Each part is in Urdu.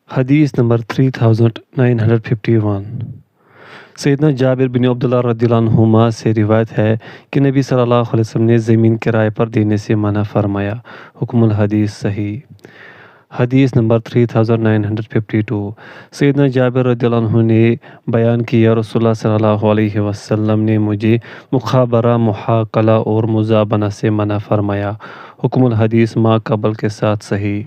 حدیث نمبر 3951 سیدنا جابر بن عبداللہ رضی اللہ عنہما سے روایت ہے کہ نبی صلی اللہ علیہ وسلم نے زمین کرائے پر دینے سے منع فرمایا۔ حکم الحدیث صحیح۔ حدیث نمبر 3952 سیدنا جابر رضی اللہ عنہ نے بیان کیا رسول اللہ صلی اللہ علیہ وسلم نے مجھے مخابرہ، محاقلہ اور مزابنہ سے منع فرمایا۔ حکم الحدیث ما قبل کے ساتھ صحیح۔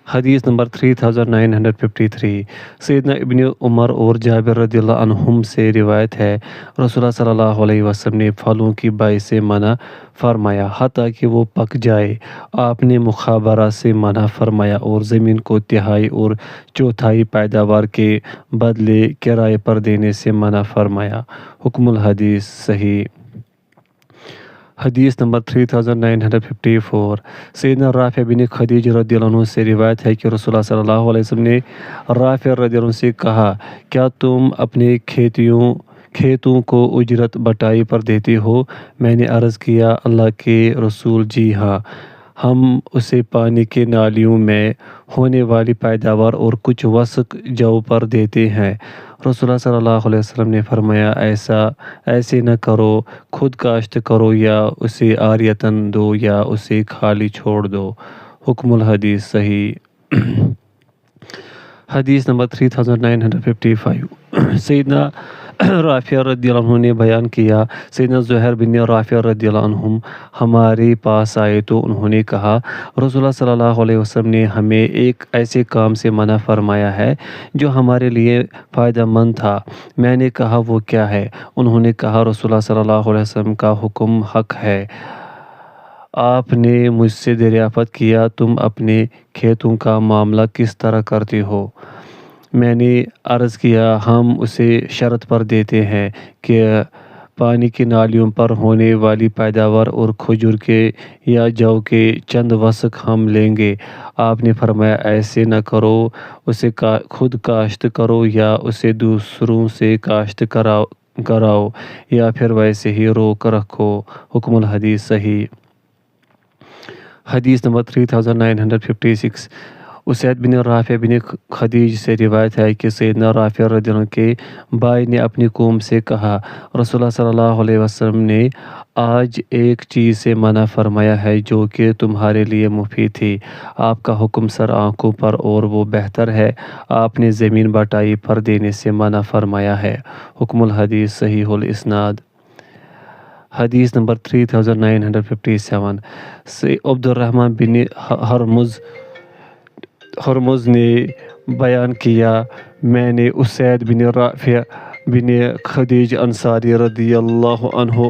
حدیث نمبر 3953 سیدنا ابن عمر اور جابر رضی اللہ عنہم سے روایت ہے رسول اللہ صلی اللہ علیہ وسلم نے پھلوں کی بائی سے منع فرمایا حتیٰ کہ وہ پک جائے۔ آپ نے مخابرہ سے منع فرمایا اور زمین کو تہائی اور چوتھائی پیداوار کے بدلے کرائے پر دینے سے منع فرمایا۔ حکم الحدیث صحیح۔ حدیث نمبر 3954 سیدنا رافع بن خدیج رضی اللہ عنہ سے روایت ہے کہ رسول اللہ صلی اللہ علیہ وسلم نے رافع رضی اللہ عنہ سے کہا، کیا تم اپنے کھیتوں کو اجرت بٹائی پر دیتے ہو؟ میں نے عرض کیا، اللہ کے رسول جی ہاں، ہم اسے پانی کے نالیوں میں ہونے والی پیداوار اور کچھ وسق جو پر دیتے ہیں۔ رسول اللہ صلی اللہ علیہ وسلم نے فرمایا، ایسے نہ کرو، خود کاشت کرو یا اسے عاریتاً دو یا اسے خالی چھوڑ دو۔ حکم الحدیث صحیح۔ حدیث نمبر 3955 سیدنا رافع رضی اللہ عنہ نے بیان کیا، سیدنا زہیر بن رافع رضی اللہ عنہم ہمارے پاس آئے تو انہوں نے کہا، رسول اللہ صلی اللہ علیہ وسلم نے ہمیں ایک ایسے کام سے منع فرمایا ہے جو ہمارے لیے فائدہ مند تھا۔ میں نے کہا، وہ کیا ہے؟ انہوں نے کہا، رسول اللہ صلی اللہ علیہ وسلم کا حکم حق ہے۔ آپ نے مجھ سے دریافت کیا، تم اپنے کھیتوں کا معاملہ کس طرح کرتے ہو؟ میں نے عرض کیا، ہم اسے شرط پر دیتے ہیں کہ پانی کی نالیوں پر ہونے والی پیداوار اور کھجور کے یا جو کے چند وسق ہم لیں گے۔ آپ نے فرمایا، ایسے نہ کرو، اسے خود کاشت کرو یا اسے دوسروں سے کاشت کراؤ یا پھر ویسے ہی روک رکھو۔ حکم الحدیث صحیح۔ حدیث نمبر 3956 اسید بن رافع بن خدیج سے روایت ہے کہ سیدنا رافع رضی اللہ عنہ کے بھائی نے اپنی قوم سے کہا، رسول اللہ صلی اللہ علیہ وسلم نے آج ایک چیز سے منع فرمایا ہے جو کہ تمہارے لیے مفید تھی۔ آپ کا حکم سر آنکھوں پر اور وہ بہتر ہے۔ آپ نے زمین بٹائی پر دینے سے منع فرمایا ہے۔ حکم الحدیث صحیح الاسناد۔ حدیث نمبر 3957 سے عبد الرحمن بن ہرمز نے بیان کیا، میں نے اسید بن رافع بن خدیج انصاری رضی اللہ عنہ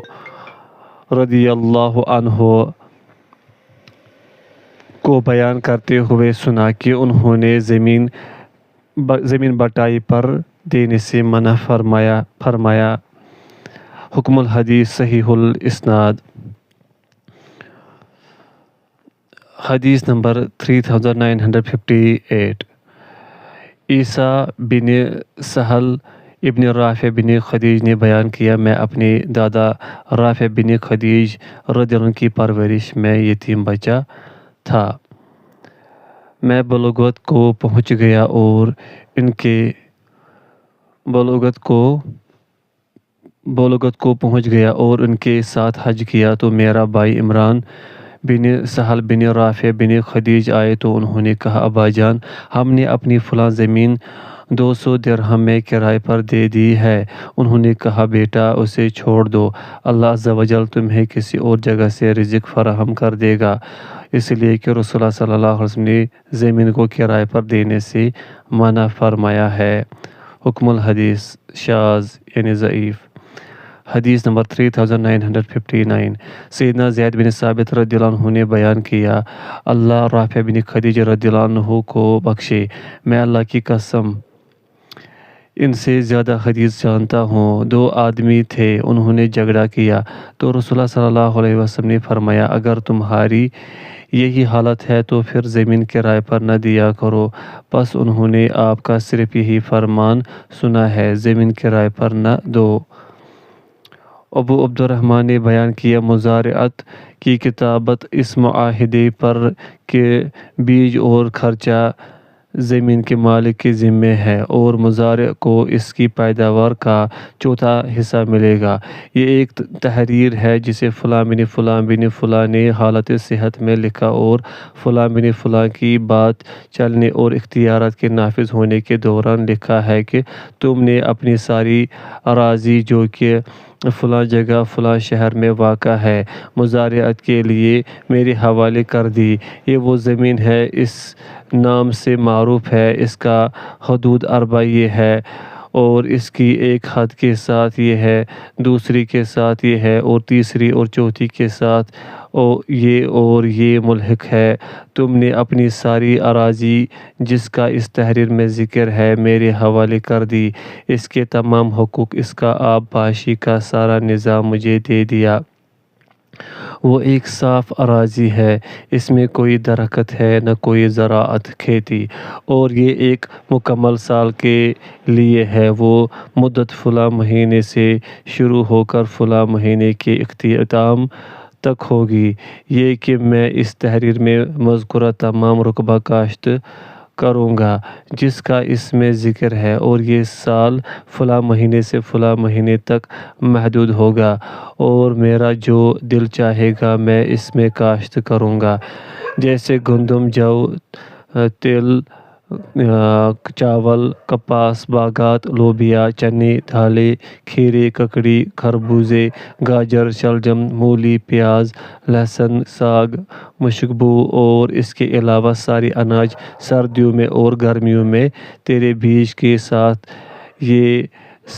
کو بیان کرتے ہوئے سنا کہ انہوں نے زمین بٹائی پر دینے سے منع فرمایا۔ حکم الحدیث صحیح الاسناد۔ حدیث نمبر 3958 عیسیٰ بن سہل ابن رافع بن خدیج نے بیان کیا، میں اپنے دادا رافع بن خدیج رضی اللہ عنہ کی پرورش میں یتیم بچہ تھا۔ میں بلوغت کو پہنچ گیا اور ان کے ساتھ حج کیا تو میرا بھائی عمران بن سہل بن رافع بن خدیج آئے تو انہوں نے کہا، ابا جان، ہم نے اپنی فلاں زمین 200 درہم میں کرائے پر دے دی ہے۔ انہوں نے کہا، بیٹا اسے چھوڑ دو، اللہ عز و جل تمہیں کسی اور جگہ سے رزق فراہم کر دے گا، اس لیے کہ رسول اللہ صلی اللہ علیہ وسلم نے زمین کو کرائے پر دینے سے منع فرمایا ہے۔ حکم الحدیث شاذ یعنی ضعیف۔ حدیث نمبر 3959 سیدنا زید بن ثابت رضی اللہ عنہ نے بیان کیا، اللہ رافع بن خدیج رضی اللہ عنہ کو بخشے، میں اللہ کی قسم ان سے زیادہ حدیث جانتا ہوں۔ 2 آدمی تھے، انہوں نے جھگڑا کیا تو رسول اللہ صلی اللہ علیہ وسلم نے فرمایا، اگر تمہاری یہی حالت ہے تو پھر زمین کرائے پر نہ دیا کرو۔ پس انہوں نے آپ کا صرف یہی فرمان سنا ہے، زمین کرائے پر نہ دو۔ ابو عبد الرحمن نے بیان کیا، مزارعت کی کتابت اس معاہدے پر کہ بیج اور خرچہ زمین کے مالک کے ذمے ہے اور مزارع کو اس کی پیداوار کا چوتھا حصہ ملے گا۔ یہ ایک تحریر ہے جسے فلاں بن فلاں بن فلاں نے حالت صحت میں لکھا اور فلاں بن فلاں کی بات چلنے اور اختیارات کے نافذ ہونے کے دوران لکھا ہے کہ تم نے اپنی ساری اراضی جو کہ فلاں جگہ فلاں شہر میں واقع ہے مزارعت کے لیے میرے حوالے کر دی۔ یہ وہ زمین ہے، اس نام سے معروف ہے، اس کا حدود اربع یہ ہے اور اس کی ایک حد کے ساتھ یہ ہے، دوسری کے ساتھ یہ ہے اور تیسری اور چوتھی کے ساتھ اور یہ ملحق ہے۔ تم نے اپنی ساری اراضی جس کا اس تحریر میں ذکر ہے میرے حوالے کر دی، اس کے تمام حقوق، اس کا آب پاشی کا سارا نظام مجھے دے دیا۔ وہ ایک صاف اراضی ہے، اس میں کوئی درخت ہے نہ کوئی زراعت کھیتی، اور یہ ایک مکمل سال کے لیے ہے۔ وہ مدت فلاں مہینے سے شروع ہو کر فلاں مہینے کے اختتام تک ہوگی۔ یہ کہ میں اس تحریر میں مذکورہ تمام رقبہ کاشت کروں گا جس کا اس میں ذکر ہے، اور یہ سال فلاں مہینے سے فلاں مہینے تک محدود ہوگا، اور میرا جو دل چاہے گا میں اس میں کاشت کروں گا، جیسے گندم، جو، تل، چاول، کپاس، باگات، لوبیا، چنے، دالیں، کھیرے، ککڑی، خربوزے، گاجر، شلجم، مولی، پیاز، لہسن، ساگ، مشکبو اور اس کے علاوہ ساری اناج سردیوں میں اور گرمیوں میں تیرے بیج کے ساتھ۔ یہ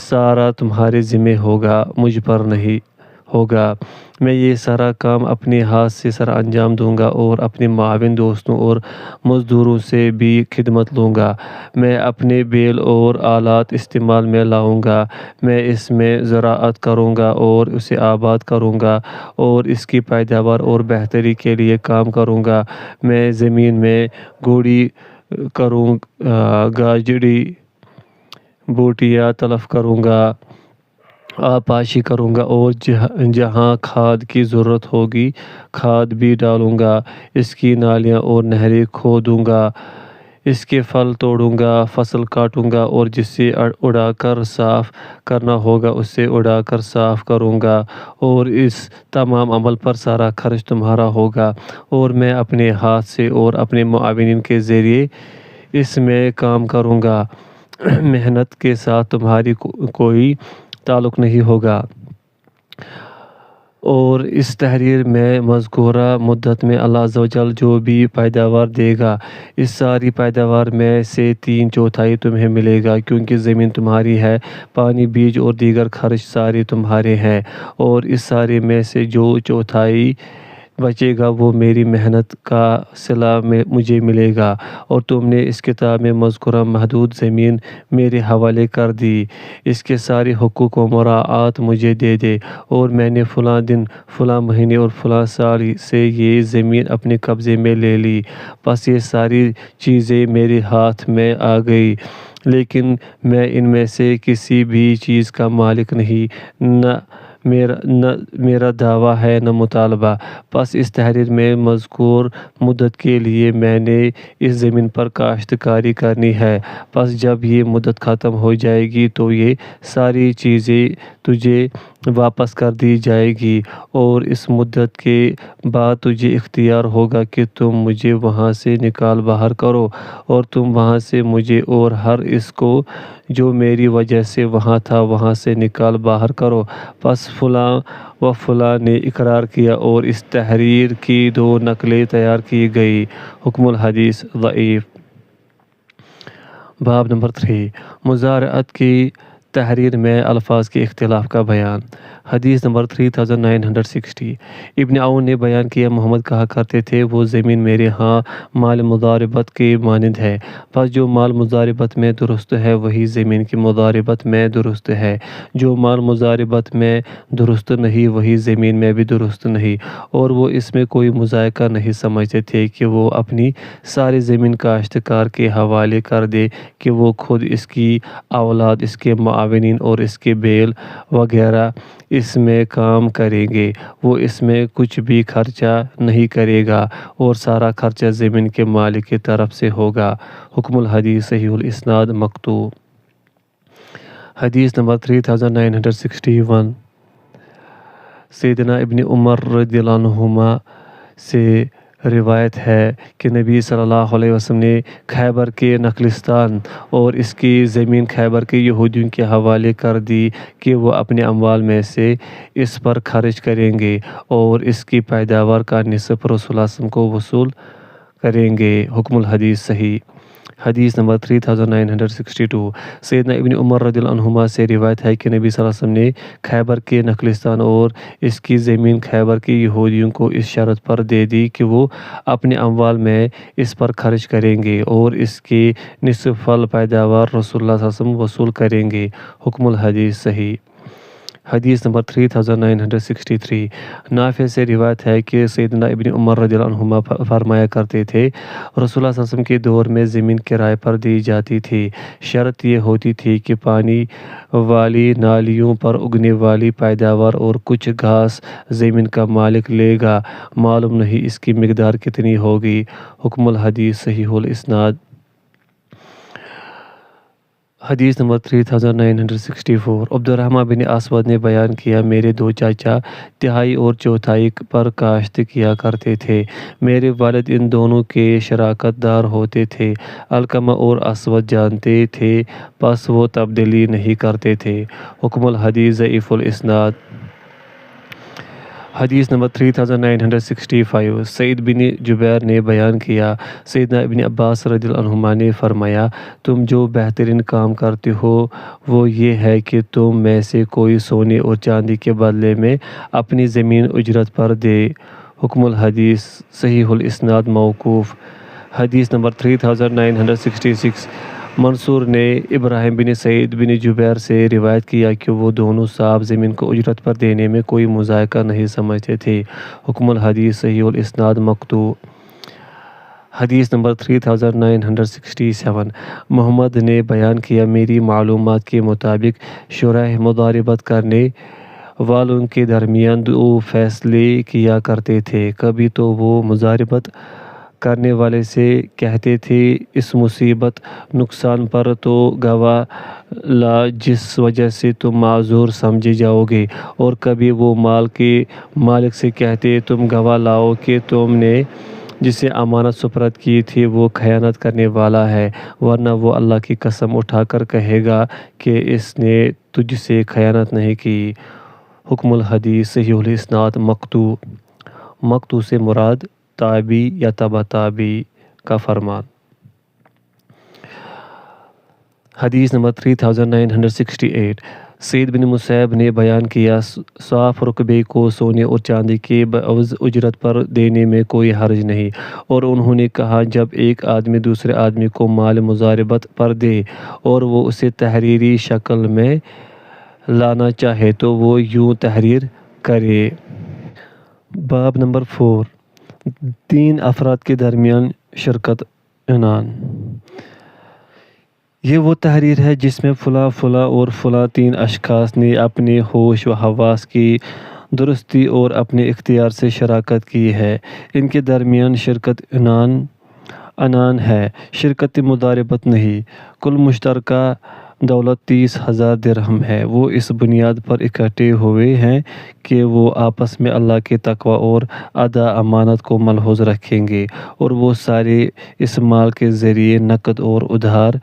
سارا تمہارے ذمہ ہوگا، مجھ پر نہیں ہوگا۔ میں یہ سارا کام اپنے ہاتھ سے سر انجام دوں گا اور اپنے معاون دوستوں اور مزدوروں سے بھی خدمت لوں گا۔ میں اپنے بیل اور آلات استعمال میں لاؤں گا، میں اس میں زراعت کروں گا اور اسے آباد کروں گا اور اس کی پیداوار اور بہتری کے لیے کام کروں گا۔ میں زمین میں گوڑی کروں گا، جڑی بوٹیاں تلف کروں گا، آب پاشی کروں گا اور جہاں کھاد کی ضرورت ہوگی کھاد بھی ڈالوں گا۔ اس کی نالیاں اور نہریں کھودوں گا، اس کے پھل توڑوں گا، فصل کاٹوں گا اور جسے اڑا کر صاف کرنا ہوگا اسے اڑا کر صاف کروں گا، اور اس تمام عمل پر سارا خرچ تمہارا ہوگا، اور میں اپنے ہاتھ سے اور اپنے معاونین کے ذریعے اس میں کام کروں گا۔ محنت کے ساتھ تمہاری کوئی تعلق نہیں ہوگا۔ اور اس تحریر میں مذکورہ مدت میں اللہ عز و جل جو بھی پیداوار دے گا اس ساری پیداوار میں سے 3/4 تمہیں ملے گا، کیونکہ زمین تمہاری ہے، پانی، بیج اور دیگر خرچ سارے تمہارے ہیں، اور اس سارے میں سے جو 1/4 بچے گا وہ میری محنت کا صلہ مجھے ملے گا، اور تم نے اس کتاب میں مذکورہ محدود زمین میرے حوالے کر دی، اس کے سارے حقوق و مراعات مجھے دے دے، اور میں نے فلاں دن فلاں مہینے اور فلاں سال سے یہ زمین اپنے قبضے میں لے لی۔ بس یہ ساری چیزیں میرے ہاتھ میں آ گئی، لیکن میں ان میں سے کسی بھی چیز کا مالک نہیں، نہ میرا دعویٰ ہے نہ مطالبہ۔ بس اس تحریر میں مذکور مدت کے لیے میں نے اس زمین پر کاشتکاری کرنی ہے، بس جب یہ مدت ختم ہو جائے گی تو یہ ساری چیزیں تجھے واپس کر دی جائے گی، اور اس مدت کے بعد تجھے اختیار ہوگا کہ تم مجھے وہاں سے نکال باہر کرو، اور تم وہاں سے مجھے اور ہر اس کو جو میری وجہ سے وہاں تھا وہاں سے نکال باہر کرو۔ پس فلاں و فلاں نے اقرار کیا اور اس تحریر کی 2 نقلیں تیار کی گئی۔ حکم الحدیث ضعیف۔ باب نمبر 3 مزارعت کی تحریر میں الفاظ کے اختلاف کا بیان۔ حدیث نمبر 3960۔ ابن عون نے بیان کیا، محمد کہا کرتے تھے، وہ زمین میرے ہاں مال مضاربت کے مانند ہے، پس جو مال مضاربت میں درست ہے وہی زمین کی مضاربت میں درست ہے، جو مال مضاربت میں درست نہیں وہی زمین میں بھی درست نہیں، اور وہ اس میں کوئی مذائقہ نہیں سمجھتے تھے کہ وہ اپنی ساری زمین کاشتکار کے حوالے کر دے کہ وہ خود، اس کی اولاد، اس کے معاون معاونین اور اس کے بیل وغیرہ اس میں کام کریں گے، وہ اس میں کچھ بھی خرچہ نہیں کرے گا اور سارا خرچہ زمین کے مالک کی طرف سے ہوگا۔ حکم الحدیث صحیح الاسناد مقطوع۔ حدیث نمبر 3961 سیدنا ابن عمر رضی اللہ عنہما سے روایت ہے کہ نبی صلی اللہ علیہ وسلم نے خیبر کے نخلستان اور اس کی زمین خیبر کے یہودیوں کے حوالے کر دی کہ وہ اپنے اموال میں سے اس پر خرچ کریں گے اور اس کی پیداوار کا نصف رسول اللہ صلی اللہ علیہ وسلم کو وصول کریں گے۔ حکم الحدیث صحیح۔ حدیث نمبر 3962 سیدنا ابن عمر رضی اللہ عنہما سے روایت ہے کہ نبی صلی اللہ علیہ وسلم نے خیبر کے نخلستان اور اس کی زمین خیبر کے یہودیوں کو اس شرط پر دے دی کہ وہ اپنے اموال میں اس پر خرچ کریں گے اور اس کی نصف فل پیداوار رسول اللہ صلی اللہ علیہ وسلم وصول کریں گے۔ حکم الحدیث صحیح۔ حدیث نمبر 3963 نافع سے روایت ہے کہ سیدنا ابن عمر رضی اللہ عنہما فرمایا کرتے تھے، رسول اللہ صلی اللہ علیہ وسلم کے دور میں زمین کرائے پر دی جاتی تھی، شرط یہ ہوتی تھی کہ پانی والی نالیوں پر اگنے والی پیداوار اور کچھ گھاس زمین کا مالک لے گا، معلوم نہیں اس کی مقدار کتنی ہوگی۔ حکم الحدیث صحیح الاسناد۔ حدیث نمبر 3964 عبد الرحمن بن اسود نے بیان کیا، میرے دو چاچا تہائی اور چوتھائی پر کاشت کیا کرتے تھے، میرے والد ان دونوں کے شراکت دار ہوتے تھے، علقمہ اور اسود جانتے تھے، پس وہ تبدیلی نہیں کرتے تھے۔ حکم الحدیث ضعیف الاسناد۔ حدیث نمبر 3965 سعید بن جبیر نے بیان کیا، سیدنا ابن عباس رضی اللہ عنہما نے فرمایا، تم جو بہترین کام کرتے ہو وہ یہ ہے کہ تم میں سے کوئی سونے اور چاندی کے بدلے میں اپنی زمین اجرت پر دے۔ حکم الحدیث صحیح الاسناد موقوف۔ حدیث نمبر 3966 منصور نے ابراہیم بن سعید بن جبیر سے روایت کیا کہ وہ دونوں صاحب زمین کو اجرت پر دینے میں کوئی مذائقہ نہیں سمجھتے تھے۔ حکم الحدیث صحیح الاسناد مقطوع۔ حدیث نمبر 3967 محمد نے بیان کیا، میری معلومات کے مطابق شرح مضاربت کرنے والوں کے درمیان دو فیصلے کیا کرتے تھے، کبھی تو وہ مضاربت کرنے والے سے کہتے تھے، اس مصیبت نقصان پر تو گواہ لا جس وجہ سے تم معذور سمجھے جاؤ گے، اور کبھی وہ مال کے مالک سے کہتے، تم گواہ لاؤ کہ تم نے جسے امانت سپرد کی تھی وہ خیانت کرنے والا ہے، ورنہ وہ اللہ کی قسم اٹھا کر کہے گا کہ اس نے تجھ سے خیانت نہیں کی۔ حکم الحدیث صحیح الاسناد مقطوع۔ مقطوع سے مراد تابعی یا تبع تابعی کا فرمان۔ حدیث نمبر 3968 سعید بن مسیب نے بیان کیا، صاف رقبے کو سونے اور چاندی کے بعوض اجرت پر دینے میں کوئی حرج نہیں، اور انہوں نے کہا، جب ایک آدمی دوسرے آدمی کو مال مضاربت پر دے اور وہ اسے تحریری شکل میں لانا چاہے تو وہ یوں تحریر کرے۔ باب نمبر 4 تین افراد کے درمیان شرکت عنان۔ یہ وہ تحریر ہے جس میں فلاں فلاں اور فلاں تین اشخاص نے اپنے ہوش و حواس کی درستی اور اپنے اختیار سے شراکت کی ہے، ان کے درمیان شرکت عنان ہے، شرکت مضاربت نہیں۔ کل مشترکہ دولت 30,000 درہم ہے، وہ اس بنیاد پر اکٹھے ہوئے ہیں کہ وہ آپس میں اللہ کے تقوی اور ادا امانت کو ملحوظ رکھیں گے، اور وہ سارے اس مال کے ذریعے نقد اور ادھار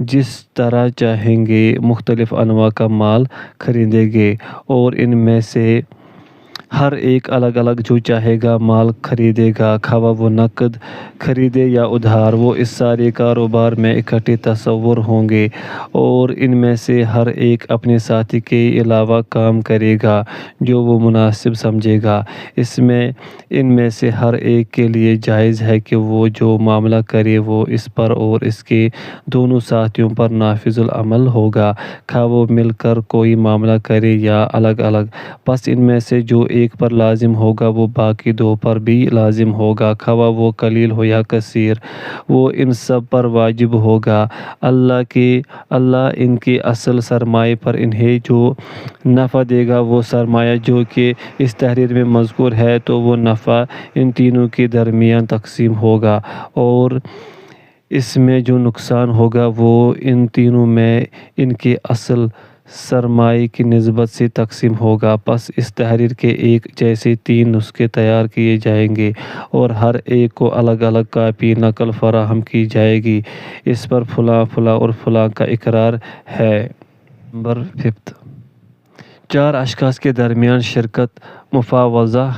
جس طرح چاہیں گے مختلف انواع کا مال خریدیں گے، اور ان میں سے ہر ایک الگ الگ جو چاہے گا مال خریدے گا، خواہ وہ نقد خریدے یا ادھار، وہ اس سارے کاروبار میں اکٹھے تصور ہوں گے، اور ان میں سے ہر ایک اپنے ساتھی کے علاوہ کام کرے گا جو وہ مناسب سمجھے گا۔ اس میں ان میں سے ہر ایک کے لیے جائز ہے کہ وہ جو معاملہ کرے وہ اس پر اور اس کے دونوں ساتھیوں پر نافذ العمل ہوگا، خواہ وہ مل کر کوئی معاملہ کرے یا الگ الگ۔ پس ان میں سے جو ایک پر لازم ہوگا وہ باقی دو پر بھی لازم ہوگا، خواہ وہ قلیل ہو یا کثیر، وہ ان سب پر واجب ہوگا۔ اللہ ان کے اصل سرمایہ پر انہیں جو نفع دے گا وہ سرمایہ جو کہ اس تحریر میں مذکور ہے تو وہ نفع ان تینوں کے درمیان تقسیم ہوگا، اور اس میں جو نقصان ہوگا وہ ان تینوں میں ان کے اصل سرمایہ کی نسبت سے تقسیم ہوگا۔ پس اس تحریر کے ایک جیسے 3 نسخے تیار کیے جائیں گے اور ہر ایک کو الگ الگ کاپی نقل فراہم کی جائے گی۔ اس پر فلاں فلاں اور فلاں کا اقرار ہے۔ نمبر 5، 4 اشخاص کے درمیان شرکت مفاوضہ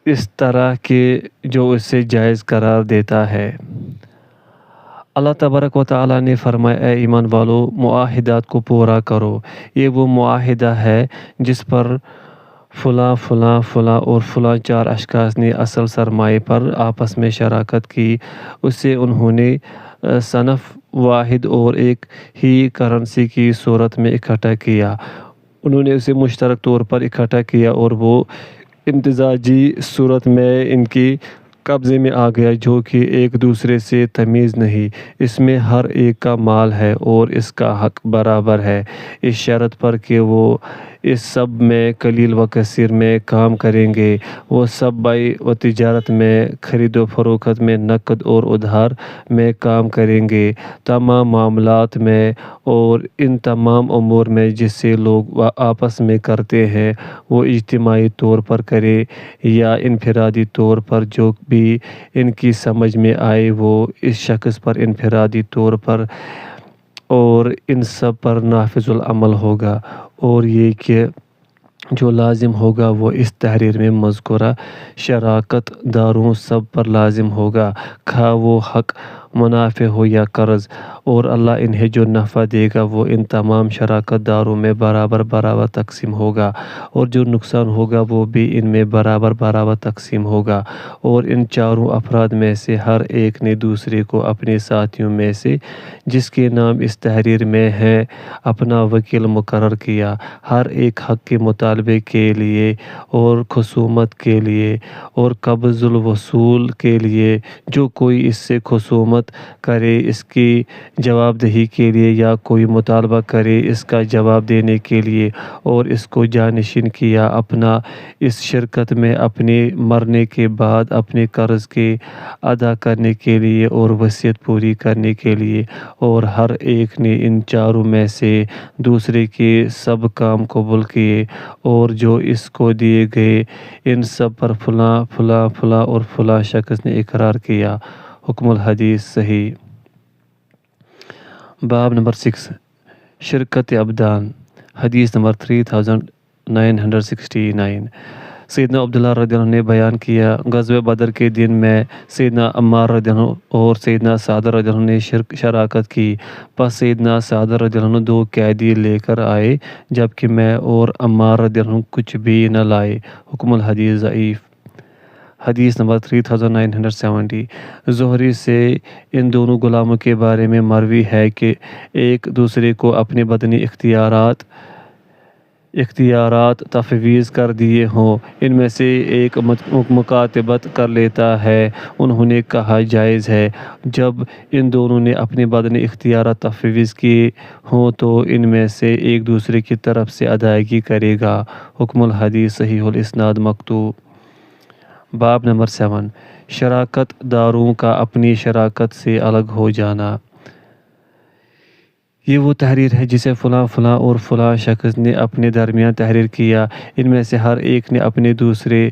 اس طرح کے جو اسے جائز قرار دیتا ہے۔ اللہ تبارک و تعالیٰ نے فرمایا، اے ایمان والو، معاہدات کو پورا کرو۔ یہ وہ معاہدہ ہے جس پر فلاں فلاں فلاں اور فلاں 4 اشخاص نے اصل سرمایہ پر آپس میں شراکت کی۔ اسے انہوں نے صنف واحد اور ایک ہی کرنسی کی صورت میں اکٹھا کیا۔ انہوں نے اسے مشترک طور پر اکٹھا کیا اور وہ امتزاجی صورت میں ان کے قبضے میں آ گیا جو کہ ایک دوسرے سے تمیز نہیں۔ اس میں ہر ایک کا مال ہے اور اس کا حق برابر ہے، اس شرط پر کہ وہ اس سب میں قلیل و کثیر میں کام کریں گے۔ وہ سب بیع و تجارت میں، خرید و فروخت میں، نقد اور ادھار میں کام کریں گے، تمام معاملات میں، اور ان تمام امور میں جسے لوگ آپس میں کرتے ہیں وہ اجتماعی طور پر کریں یا انفرادی طور پر، جو بھی ان کی سمجھ میں آئے وہ اس شخص پر انفرادی طور پر، اور ان سب پر نافذ العمل ہوگا، اور یہ کہ جو لازم ہوگا وہ اس تحریر میں مذکورہ شراکت داروں سب پر لازم ہوگا، خواہ وہ حق منافع ہو یا قرض، اور اللہ انہیں جو نفع دے گا وہ ان تمام شراکت داروں میں برابر برابر تقسیم ہوگا، اور جو نقصان ہوگا وہ بھی ان میں برابر برابر تقسیم ہوگا، اور ان چاروں افراد میں سے ہر ایک نے دوسرے کو اپنے ساتھیوں میں سے جس کے نام اس تحریر میں ہیں اپنا وکیل مقرر کیا، ہر ایک حق کے مطالبے کے لیے اور خصومت کے لیے اور قبض الوصول کے لیے۔ جو کوئی اس سے خصومت کرے اس کی جواب دہی کے لیے، یا کوئی مطالبہ کرے اس کا جواب دینے کے لیے، اور اس کو جانشین کیا اپنا اس شرکت میں اپنے مرنے کے بعد اپنے قرض کے ادا کرنے کے لیے اور وصیت پوری کرنے کے لیے، اور ہر ایک نے ان چاروں میں سے دوسرے کے سب کام قبول کیے اور جو اس کو دیے گئے، ان سب پر فلاں فلاں فلاں اور فلاں شخص نے اقرار کیا۔ حکم الحدیث صحیح۔ باب نمبر 6، شرکت ابدان۔ حدیث نمبر 3969۔ سیدنا عبداللہ رضی اللہ عنہ نے بیان کیا، غزوہ بدر کے دن میں سیدنا عمار رضی اللہ عنہ اور سیدنا سعد رضی اللہ عنہ نے شراکت کی، پس سیدنا سعد رضی اللہ عنہ 2 قیدی لے کر آئے جبکہ میں اور عمار رضی اللہ عنہ کچھ بھی نہ لائے۔ حکم الحدیث ضعیف۔ حدیث نمبر 3970۔ زہری سے ان دونوں غلاموں کے بارے میں مروی ہے کہ ایک دوسرے کو اپنے بدنی اختیارات تفویض کر دیے ہوں، ان میں سے ایک مکاتبت کر لیتا ہے۔ انہوں نے کہا جائز ہے۔ جب ان دونوں نے اپنے بدنی اختیارات تفویض کیے ہوں تو ان میں سے ایک دوسرے کی طرف سے ادائیگی کرے گا۔ حکم الحدیث صحیح الاسناد مقطوع۔ باب نمبر 7، شراکت داروں کا اپنی شراکت سے الگ ہو جانا۔ یہ وہ تحریر ہے جسے فلاں فلاں اور فلاں شخص نے اپنے درمیان تحریر کیا، ان میں سے ہر ایک نے اپنے دوسرے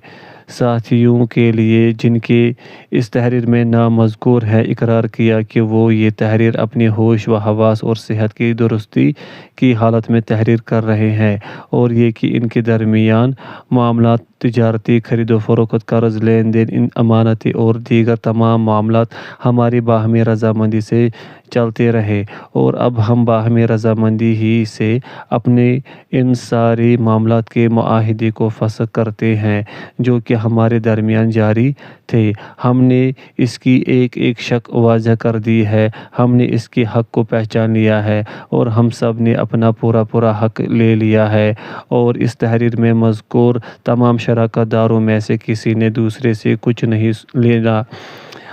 ساتھیوں کے لیے جن کے اس تحریر میں نام مذکور ہے اقرار کیا کہ وہ یہ تحریر اپنی ہوش و حواس اور صحت کی درستی کی حالت میں تحریر کر رہے ہیں، اور یہ کہ ان کے درمیان معاملات تجارتی، خرید و فروخت، قرض، لین دین، امانتی اور دیگر تمام معاملات ہماری باہمی رضامندی سے چلتے رہے، اور اب ہم باہمی رضامندی ہی سے اپنے ان ساری معاملات کے معاہدے کو فسخ کرتے ہیں جو کہ ہمارے درمیان جاری تھے۔ ہم نے اس کی ایک ایک شک واضح کر دی ہے، ہم نے اس کے حق کو پہچان لیا ہے اور ہم سب نے اپنا پورا حق لے لیا ہے، اور اس تحریر میں مذکور تمام شراکت داروں میں سے کسی نے دوسرے سے کچھ نہیں لینا۔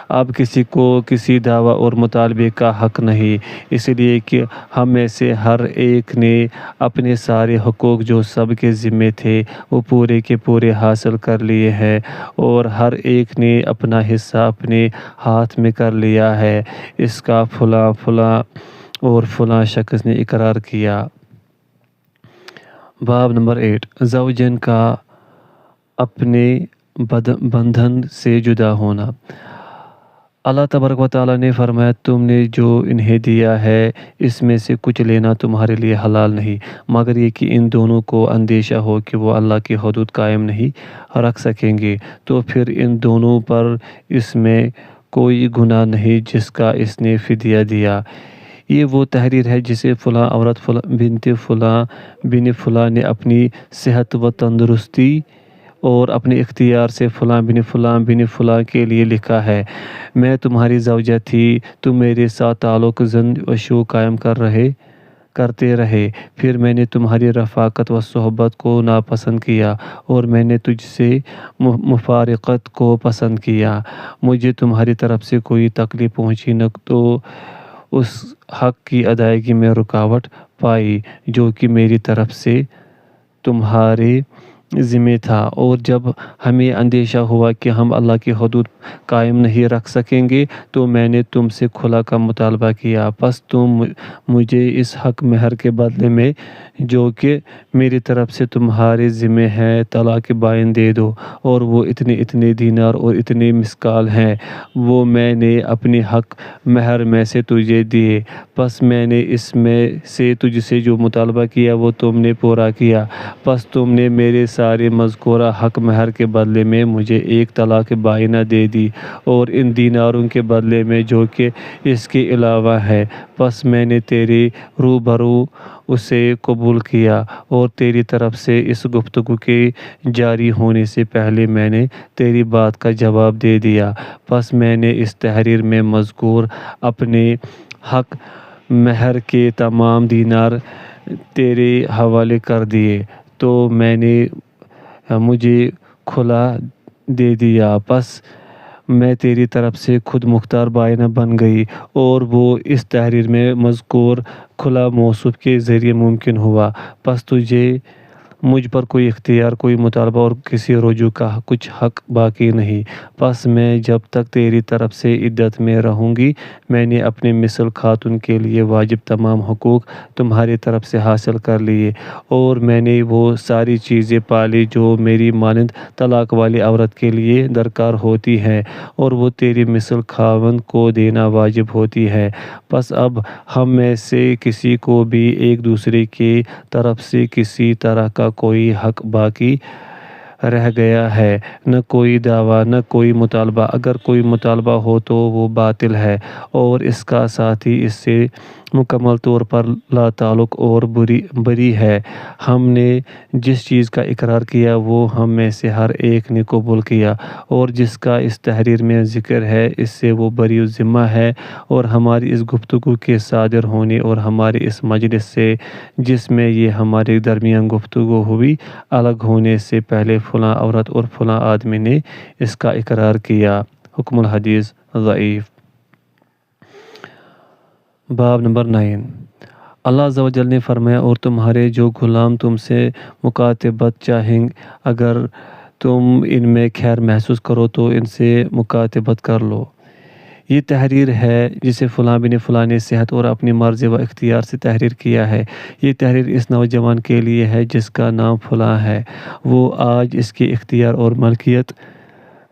اب کسی کو کسی دعویٰ اور مطالبے کا حق نہیں، اس لیے کہ ہم میں سے ہر ایک نے اپنے سارے حقوق جو سب کے ذمے تھے وہ پورے کے پورے حاصل کر لیے ہیں، اور ہر ایک نے اپنا حصہ اپنے ہاتھ میں کر لیا ہے۔ اس کا فلاں فلاں اور فلاں شخص نے اقرار کیا۔ باب نمبر 8، زوجین کا اپنے بندھن سے جدا ہونا۔ اللہ تبارک و تعالیٰ نے فرمایا، تم نے جو انہیں دیا ہے اس میں سے کچھ لینا تمہارے لیے حلال نہیں، مگر یہ کہ ان دونوں کو اندیشہ ہو کہ وہ اللہ کی حدود قائم نہیں رکھ سکیں گے، تو پھر ان دونوں پر اس میں کوئی گناہ نہیں جس کا اس نے فدیہ دیا۔ یہ وہ تحریر ہے جسے فلاں عورت بنت فلاں بن فلاں نے اپنی صحت و تندرستی اور اپنے اختیار سے فلاں بن فلاں کے لیے لکھا ہے۔ میں تمہاری زوجہ تھی، تم میرے ساتھ تعلق زن و شو قائم کرتے رہے، پھر میں نے تمہاری رفاقت و صحبت کو ناپسند کیا اور میں نے تجھ سے مفارقت کو پسند کیا۔ مجھے تمہاری طرف سے کوئی تکلیف پہنچی نہ تو اس حق کی ادائیگی میں رکاوٹ پائی جو کہ میری طرف سے تمہارے ذمہ تھا، اور جب ہمیں اندیشہ ہوا کہ ہم اللہ کی حدود قائم نہیں رکھ سکیں گے تو میں نے تم سے خلا کا مطالبہ کیا، پس تم مجھے اس حق مہر کے بدلے میں جو کہ میری طرف سے تمہارے ذمہ ہے طلاق بائن دے دو، اور وہ اتنے دینار اور اتنے مسکال ہیں، وہ میں نے اپنی حق مہر میں سے تجھے دیے، پس میں نے اس میں سے تجھ سے جو مطالبہ کیا وہ تم نے پورا کیا، پس تم نے میرے سارے مذکورہ حق مہر کے بدلے میں مجھے ایک طلاق بائنہ دے دی، اور ان دیناروں کے بدلے میں جو کہ اس کے علاوہ ہے، پس میں نے تیرے روبرو اسے قبول کیا، اور تیری طرف سے اس گفتگو کے جاری ہونے سے پہلے میں نے تیری بات کا جواب دے دیا، پس میں نے اس تحریر میں مذکور اپنے حق مہر کے تمام دینار تیرے حوالے کر دیے، تو میں نے مجھے کھلا دے دیا، پس میں تیری طرف سے خود مختار بائنہ بن گئی، اور وہ اس تحریر میں مذکور کھلا موصوف کے ذریعے ممکن ہوا، پس تجھے مجھ پر کوئی اختیار، کوئی مطالبہ اور کسی رجوع کا کچھ حق باقی نہیں، پس میں جب تک تیری طرف سے عدت میں رہوں گی میں نے اپنے مثل خاتون کے لیے واجب تمام حقوق تمہاری طرف سے حاصل کر لیے، اور میں نے وہ ساری چیزیں پالی جو میری مانند طلاق والی عورت کے لیے درکار ہوتی ہیں اور وہ تیری مثل خاوند کو دینا واجب ہوتی ہے، پس اب ہم میں سے کسی کو بھی ایک دوسرے کی طرف سے کسی طرح کا کوئی حق باقی رہ گیا ہے، نہ کوئی دعویٰ نہ کوئی مطالبہ، اگر کوئی مطالبہ ہو تو وہ باطل ہے اور اس کا ساتھی اس سے مکمل طور پر لا تعلق اور بری ہے۔ ہم نے جس چیز کا اقرار کیا وہ ہم میں سے ہر ایک نے قبول کیا، اور جس کا اس تحریر میں ذکر ہے اس سے وہ بری ذمہ ہے، اور ہماری اس گفتگو کے صادر ہونے اور ہمارے اس مجلس سے جس میں یہ ہمارے درمیان گفتگو ہوئی الگ ہونے سے پہلے فلاں عورت اور فلاں آدمی نے اس کا اقرار کیا۔ حکم الحدیث ضعیف۔ باب نمبر 9، اللہ عز و جل نے فرمایا، اور تمہارے جو غلام تم سے مکاتبت چاہیں اگر تم ان میں خیر محسوس کرو تو ان سے مکاتبت کر لو۔ یہ تحریر ہے جسے فلاں بن فلاں نے صحت اور اپنی مرضی و اختیار سے تحریر کیا ہے۔ یہ تحریر اس نوجوان کے لیے ہے جس کا نام فلاں ہے، وہ آج اس کے اختیار اور ملکیت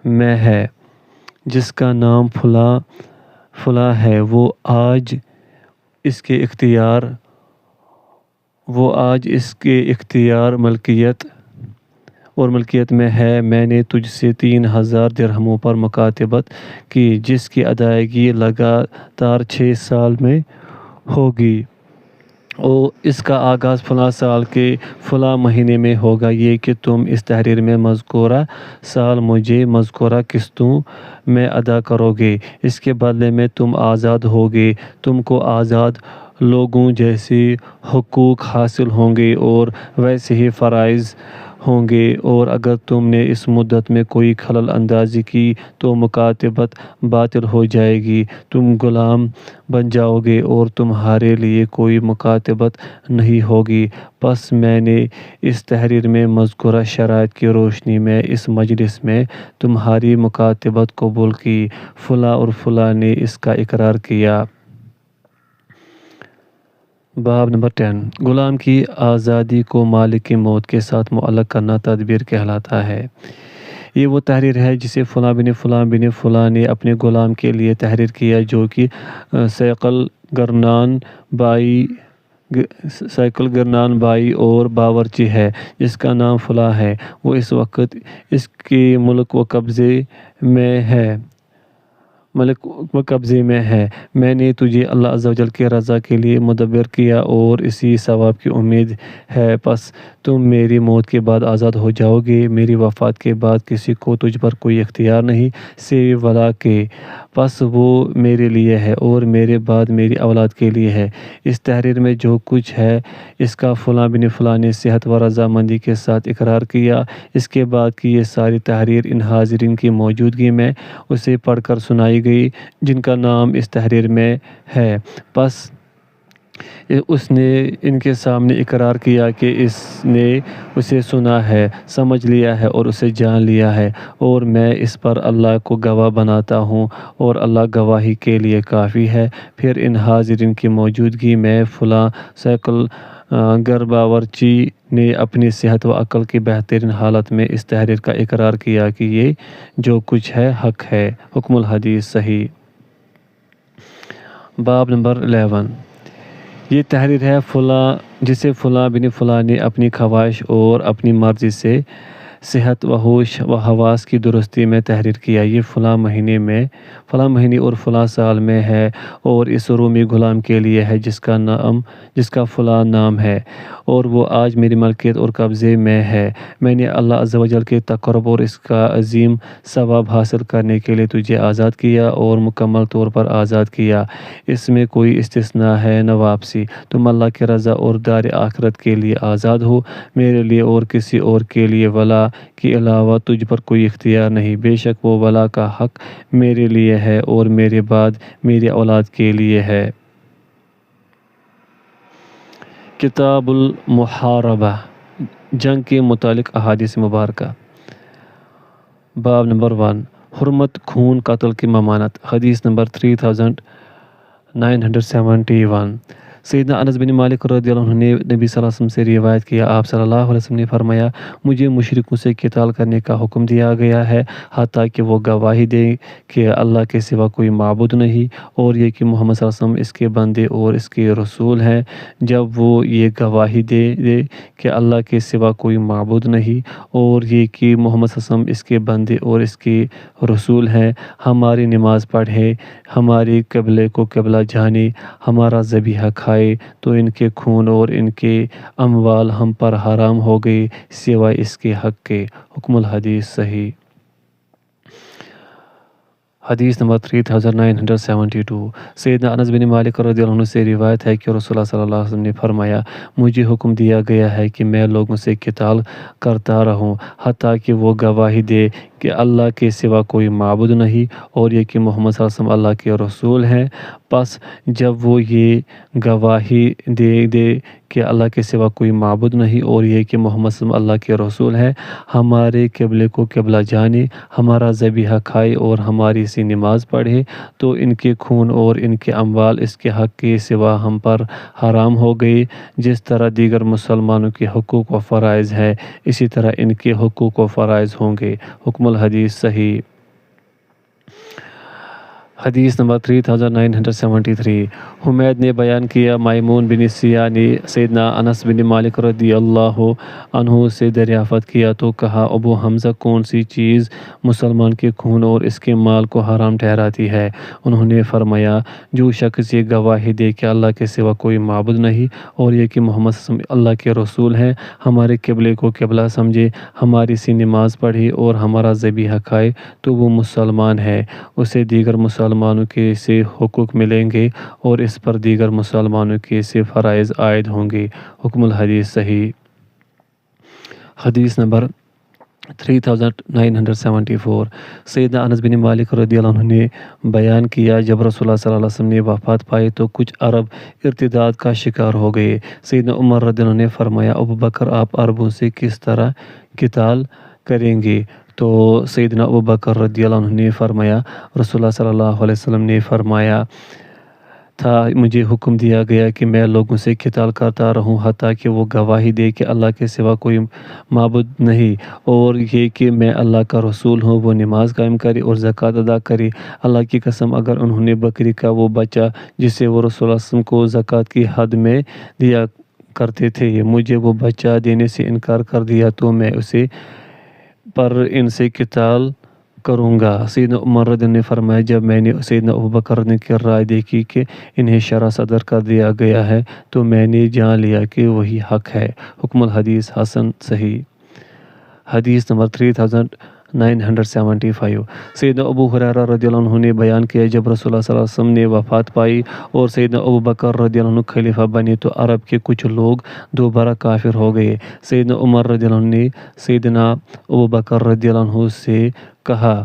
میں ہے۔ جس کا نام فلاں ہے وہ آج اس کے اختیار ملکیت میں ہے۔ میں نے تجھ سے 3000 درہموں پر مکاتبت کی جس کی ادائیگی لگاتار 6 سال میں ہوگی، اور اس کا آغاز فلاں سال کے فلاں مہینے میں ہوگا، یہ کہ تم اس تحریر میں مذکورہ سال مجھے مذکورہ قسطوں میں ادا کرو گے، اس کے بدلے میں تم آزاد ہوگے، تم کو آزاد لوگوں جیسے حقوق حاصل ہوں گے اور ویسے ہی فرائض ہوں گے، اور اگر تم نے اس مدت میں کوئی خلل اندازی کی تو مکاتبت باطل ہو جائے گی، تم غلام بن جاؤ گے اور تمہارے لیے کوئی مکاتبت نہیں ہوگی۔ پس میں نے اس تحریر میں مذکورہ شرائط کی روشنی میں اس مجلس میں تمہاری مکاتبت قبول کی، فلاں اور فلاں نے اس کا اقرار کیا۔ باب نمبر 10 غلام کی آزادی کو مالک کی موت کے ساتھ معلق کرنا تدبیر کہلاتا ہے۔ یہ وہ تحریر ہے جسے فلاں بن فلاں بن فلاں نے اپنے غلام کے لیے تحریر کیا، جو کہ سیکل گرنان بائی اور باورچی ہے، جس کا نام فلاں ہے، وہ اس وقت اس کے ملک و قبضے میں ہے۔ میں نے تجھے اللہ عز و جل کی رضا کے لیے مدبر کیا اور اسی ثواب کی امید ہے، پس تم میری موت کے بعد آزاد ہو جاؤ گے۔ میری وفات کے بعد کسی کو تجھ پر کوئی اختیار نہیں سوائے ولا کے، پس وہ میرے لیے ہے اور میرے بعد میری اولاد کے لیے ہے۔ اس تحریر میں جو کچھ ہے اس کا فلاں بن فلاں نے صحت و رضامندی کے ساتھ اقرار کیا۔ اس کے بعد کی یہ ساری تحریر ان حاضرین کی موجودگی میں اسے پڑھ کر سنائی گئی جن کا نام اس تحریر میں ہے۔ پس اس نے ان کے سامنے اقرار کیا کہ اس نے اسے سنا ہے، سمجھ لیا ہے اور اسے جان لیا ہے، اور میں اس پر اللہ کو گواہ بناتا ہوں اور اللہ گواہی کے لیے کافی ہے۔ پھر ان حاضرین کی موجودگی میں فلاں سیکل گر باورچی نے اپنی صحت و عقل کی بہترین حالت میں اس تحریر کا اقرار کیا کہ یہ جو کچھ ہے حق ہے۔ حکم الحدیث صحیح۔ باب نمبر 11 یہ تحریر ہے جسے فلاں بن فلاں نے اپنی خواہش اور اپنی مرضی سے صحت و ہوش و حواس کی درستی میں تحریر کیا۔ یہ فلاں مہینے اور فلاں سال میں ہے اور اس رومی غلام کے لیے ہے جس کا فلاں نام ہے، اور وہ آج میری ملکیت اور قبضے میں ہے۔ میں نے اللہ عز و جل کے تقرب اور اس کا عظیم ثواب حاصل کرنے کے لیے تجھے آزاد کیا اور مکمل طور پر آزاد کیا، اس میں کوئی استثناء ہے نہ واپسی۔ تم اللہ کی رضا اور دار آخرت کے لیے آزاد ہو، میرے لیے اور کسی اور کے لیے ولا کے علاوہ تجھ پر کوئی اختیار نہیں، بے شک وہ ولا کا حق میرے لیے ہے اور میرے بعد میری اولاد کے لیے ہے۔ کتاب المحاربہ جنگ کے متعلق احادیث مبارکہ۔ باب نمبر 1 حرمت خون قتل کی ممانعت۔ حدیث نمبر 3971 سیدنا انس بن مالک رضی اللہ عنہ نے نبی صلی اللہ علیہ وسلم سے روایت کیا، آپ صلی اللہ علیہ وسلم نے فرمایا، مجھے مشرکوں سے قتال کرنے کا حکم دیا گیا ہے حتیٰ کہ وہ گواہی دیں کہ اللہ کے سوا کوئی معبود نہیں اور یہ کہ محمد صلی اللہ علیہ وسلم اس کے بندے اور اس کے رسول ہیں۔ جب وہ یہ گواہی دے کہ اللہ کے سوا کوئی معبود نہیں اور یہ کہ محمد صلی اللہ علیہ وسلم اس کے بندے اور اس کے رسول ہیں، ہماری نماز پڑھے، ہمارے قبلے کو قبلہ جانے، ہمارا ذبیحہ کھائے، تو ان کے خون اور ان کے اموال ہم پر حرام ہو گئے سوائے اس کے حق کے۔ حکم الحدیث صحیح۔ حدیث نمبر 3972 سیدنا انس بن مالک رضی اللہ عنہ سے روایت ہے کہ رسول اللہ صلی اللہ علیہ وسلم نے فرمایا، مجھے حکم دیا گیا ہے کہ میں لوگوں سے قتال کرتا رہوں حتیٰ کہ وہ گواہی دے کہ اللہ کے سوا کوئی معبود نہیں اور یہ کہ محمد صلی اللہ علیہ وسلم اللہ کے رسول ہیں۔ پس جب وہ یہ گواہی دے کہ اللہ کے سوا کوئی معبود نہیں اور یہ کہ محمد صلی اللہ علیہ وسلم اللہ کے رسول ہیں، ہمارے قبلے کو قبلہ جانے، ہمارا ذبیحہ کھائے اور ہماری سی نماز پڑھے، تو ان کے خون اور ان کے اموال اس کے حق کے سوا ہم پر حرام ہو گئے۔ جس طرح دیگر مسلمانوں کے حقوق و فرائض ہیں، اسی طرح ان کے حقوق و فرائض ہوں گے۔ حکم الحدیث صحیح۔ حدیث نمبر 3973 حمید نے بیان کیا میمون بن سیاح نے سیدنا انس بن مالک رضی اللہ عنہ سے دریافت کیا تو کہا ابو حمزہ کون سی چیز مسلمان کے خون اور اس کے مال کو حرام ٹھہراتی ہے؟ انہوں نے فرمایا جو شخص یہ گواہی دے کہ اللہ کے سوا کوئی معبود نہیں اور یہ کہ محمد صلی اللہ علیہ وسلم اللہ کے رسول ہیں، ہمارے قبلے کو قبلہ سمجھے، ہماری سی نماز پڑھے اور ہمارا ذبیحہ کھائے تو وہ مسلمان ہے، اسے دیگر مسلمانوں کے سے حقوق ملیں گے اور اس پر دیگر مسلمانوں کے سے فرائض عائد ہوں گے۔ حکم الحدیث صحیح۔ حدیث نمبر 3974 سیدنا انس بن مالک رضی اللہ عنہ نے بیان کیا جب رسول اللہ صلی اللہ علیہ وسلم نے وفات پائی تو کچھ عرب ارتداد کا شکار ہو گئے۔ سیدنا عمر رضی اللہ عنہ نے فرمایا ابو بکر آپ عربوں سے کس طرح قتال کریں گے؟ تو سیدنا ابو بکر رضی اللہ عنہ نے فرمایا رسول اللہ صلی اللہ علیہ وسلم نے فرمایا تھا مجھے حکم دیا گیا کہ میں لوگوں سے قتال کرتا رہوں حتیٰ کہ وہ گواہی دے کہ اللہ کے سوا کوئی معبود نہیں اور یہ کہ میں اللہ کا رسول ہوں، وہ نماز قائم کرے اور زکوٰۃ ادا کرے۔ اللہ کی قسم اگر انہوں نے بکری کا وہ بچہ جسے وہ رسول اللہ صلی اللہ علیہ وسلم کو زکوٰۃ کی حد میں دیا کرتے تھے مجھے وہ بچہ دینے سے انکار کر دیا تو میں اسے پر ان سے قتال کروں گا۔ سیدنا عمر رضی اللہ عنہ نے فرمایا جب میں نے سیدنا ابو بکر کی رائے دیکھی کہ انہیں شرع صدر کر دیا گیا ہے تو میں نے جان لیا کہ وہی حق ہے۔ حکم الحدیث حسن صحیح۔ حدیث نمبر 3975 سیدنا ابو ہریرہ رضی اللہ عنہ نے بیان کیا جب رسول اللہ صلی اللہ علیہ وسلم نے وفات پائی اور سیدنا ابو بکر رضی اللہ عنہ خلیفہ بنے تو عرب کے کچھ لوگ دوبارہ کافر ہو گئے۔ سیدنا عمر رضی اللہ عنہ نے سیدنا ابو بکر رضی اللہ عنہ سے کہا